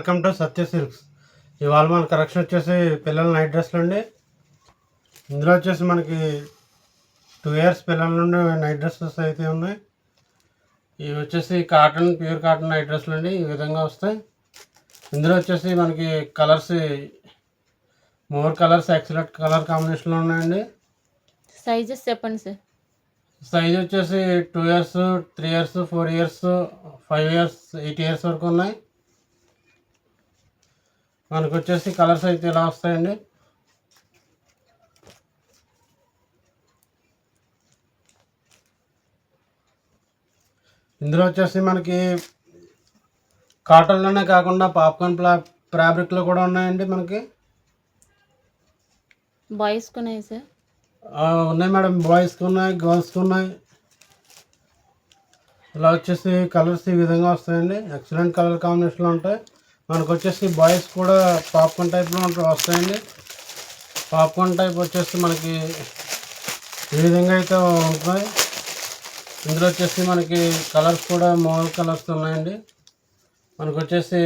Welcome to Satya silks. ఇవాళ మన collection వచ్చేసి పిల్లల నైట్ డ్రెస్లు అండి. ఇందులో వచ్చేసి మనకి 2 ఇయర్స్ పిల్లల నుండి నైట్ డ్రెస్సెస్ అయితే ఉన్నాయి. ఇవి వచ్చేసి ప్యూర్ కాటన్ నైట్ డ్రెస్లు అండి. ఈ విధంగా వస్తాయి. ఇందులో వచ్చేసి మనకి కలర్స్ ఎక్సలెంట్ కలర్ కాంబినేషన్లో ఉన్నాయండి. సైజెస్ చెప్పండి సార్. సైజ్ వచ్చేసి 2 years, 3 years, 4 years, 5 years, 8 years వరకు ఉన్నాయి. మనకు వచ్చేసి కలర్స్ అయితే ఇలా వస్తాయండి. ఇందులో వచ్చేసి మనకి కాటన్లోనే కాకుండా పాప్కార్న్ ఫ్యాబ్రిక్లో కూడా ఉన్నాయండి. మనకి బాయ్స్కి ఉన్నాయి సార్. ఉన్నాయి మేడం, బాయ్స్కి ఉన్నాయి, గర్ల్స్కి ఉన్నాయి. ఇలా వచ్చేసి కలర్స్ ఈ విధంగా వస్తాయండి. ఎక్సలెంట్ కలర్ కాంబినేషన్లో ఉంటాయి. మనకు వచ్చేసి బాయ్స్ కూడా పాప్కార్న్ టైప్లో వస్తాయండి. పాప్కార్న్ టైప్ వచ్చేసి మనకి ఈ విధంగా అయితే ఉంటాయి. ఇందులో వచ్చేసి మనకి కలర్స్ కూడా మోడల్ కలర్స్ ఉన్నాయండి. మనకు వచ్చేసి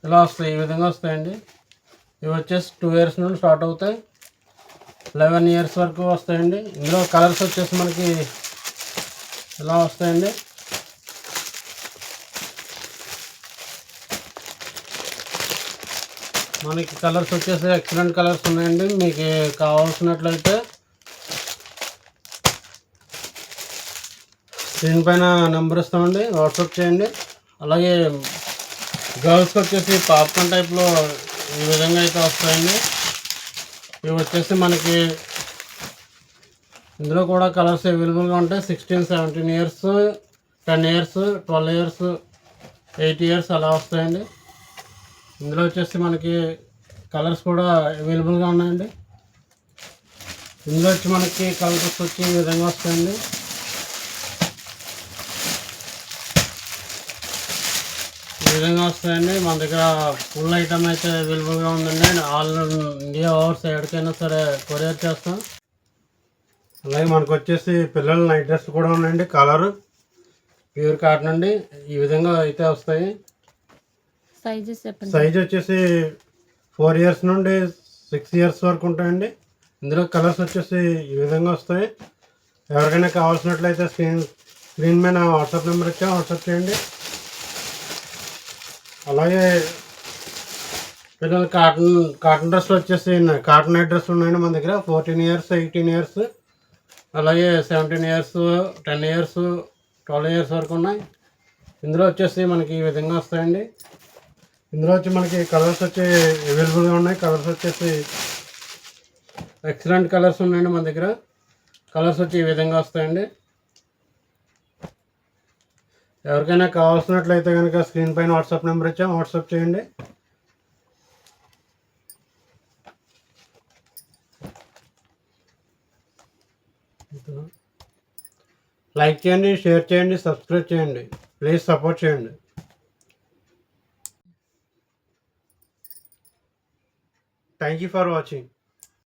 ఇలా వస్తాయి, ఈ విధంగా వస్తాయండి. ఇవి వచ్చేసి 2 ఇయర్స్ నుండి స్టార్ట్ అవుతాయి, 11 ఇయర్స్ వరకు వస్తాయండి. ఇందులో కలర్స్ వచ్చేసి మనకి ఇలా వస్తాయండి. మనకి కలర్స్ వచ్చేసి ఎక్సలెంట్ కలర్స్ ఉన్నాయండి. మీకు కావాల్సినట్లయితే స్క్రీన్ పైన నెంబర్ ఇస్తామండి, వాట్సాప్ చేయండి. అలాగే గర్ల్స్కి వచ్చేసి పాప్కార్న్ టైప్లో ఈ విధంగా అయితే వస్తాయండి. ఇవి వచ్చేసి మనకి ఇందులో కూడా కలర్స్ అవైలబుల్గా ఉంటాయి. 16, 17 ఇయర్స్, 10 ఇయర్స్, 12 ఇయర్స్, 8 ఇయర్స్ అలా వస్తాయండి. ఇందులో వచ్చేసి మనకి కలర్స్ కూడా అవైలబుల్గా ఉన్నాయండి. ఇందులో వచ్చి మనకి కలర్స్ వచ్చి ఈ విధంగా వస్తాయండి. ఈ విధంగా వస్తాయండి. మన దగ్గర ఫుల్ ఐటమ్ అయితే అవైలబుల్గా ఉందండి. ఆల్ ఇండియా ఓవర్స్ ఎక్కడికైనా సరే కొరియర్ చేస్తాం. అలాగే మనకు వచ్చేసి పిల్లల నైట్ డ్రెస్ కూడా ఉన్నాయండి. కలర్ ప్యూర్ కాటన్ అండి. ఈ విధంగా అయితే వస్తాయి. సైజెస్ చెప్పండి. సైజ్ వచ్చేసి 4 ఇయర్స్ నుండి 6 ఇయర్స్ వరకు ఉంటాయండి. ఇందులో కలర్స్ వచ్చేసి ఈ విధంగా వస్తాయి. ఎవరికైనా కావాల్సినట్లయితే స్క్రీన్ మీద వాట్సాప్ నెంబర్ ఇచ్చా, వాట్సాప్ చేయండి. అలాగే పిల్లల కాటన్ డ్రెస్లు వచ్చేసి కాటన్ నైట్ డ్రెస్లు ఉన్నాయండి మన దగ్గర. 14 ఇయర్స్, 18 ఇయర్స్, అలాగే 17 ఇయర్స్, 10 ఇయర్స్, 12 ఇయర్స్ వరకు ఉన్నాయి. ఇందులో వచ్చేసి మనకి ఈ విధంగా వస్తాయండి. ఇందులో వచ్చి మనకి కలర్స్ వచ్చి అవైలబుల్గా ఉన్నాయి. కలర్స్ వచ్చేసి ఎక్సలెంట్ కలర్స్ ఉన్నాయండి మన దగ్గర. కలర్స్ వచ్చి ఈ విధంగా వస్తాయండి. ఎవరికైనా కావాల్సినట్లయితే కనుక స్క్రీన్ పైన వాట్సాప్ నెంబర్ ఇచ్చాం, వాట్సాప్ చేయండి. లైక్ చేయండి, షేర్ చేయండి, సబ్స్క్రైబ్ చేయండి. ప్లీజ్ సపోర్ట్ చేయండి. Thank you for watching.